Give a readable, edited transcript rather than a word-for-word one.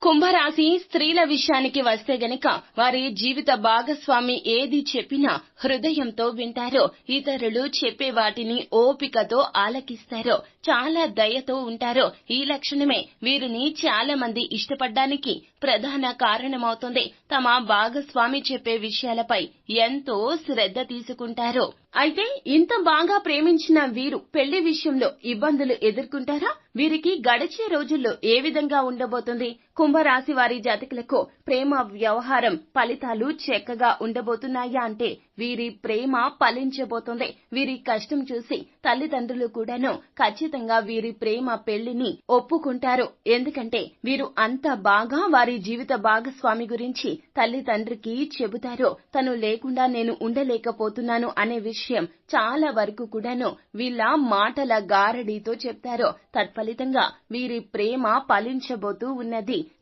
కుంభరాశి స్త్రీల విషయానికి వస్తే గనక వారి జీవిత భాగస్వామి ఏది చెప్పినా హృదయంతో వింటారో, ఇతరులు చెప్పే వాటిని ఓపికతో ఆలకిస్తారో, చాలా దయతో ఉంటారో. ఈ లక్షణమే వీరిని చాలా మంది ఇష్టపడ్డానికి ప్రధాన కారణమవుతుంది. తమ భాగస్వామి చెప్పే విషయాలపై ఎంతో శ్రద్ధ తీసుకుంటారో. అయితే ఇంత బాగా ప్రేమించిన వీరు పెళ్లి విషయంలో ఇబ్బందులు ఎదుర్కొంటారా? వీరికి గడిచే రోజుల్లో ఏ విధంగా ఉండబోతుంది? కుంభరాశి వారి జాతకులకు ప్రేమ వ్యవహారం ఫలితాలు చక్కగా ఉండబోతున్నాయా అంటే వీరి ప్రేమ ఫలించబోతుంది. వీరి కష్టం చూసి తల్లిదండ్రులు కూడాను ఖచ్చితంగా వీరి ప్రేమ పెళ్లిని ఒప్పుకుంటారు. ఎందుకంటే వీరు అంత బాగా వారి జీవిత భాగస్వామి గురించి తల్లిదండ్రికి చెబుతారో. తను లేకుండా నేను ఉండలేకపోతున్నాను అనే విషయం చాలా వరకు కూడాను వీళ్ళ మాటల గారడీతో చెప్తారో. తత్ఫలితంగా వీరి ప్రేమ ఫలించబోతూ ఉన్నది.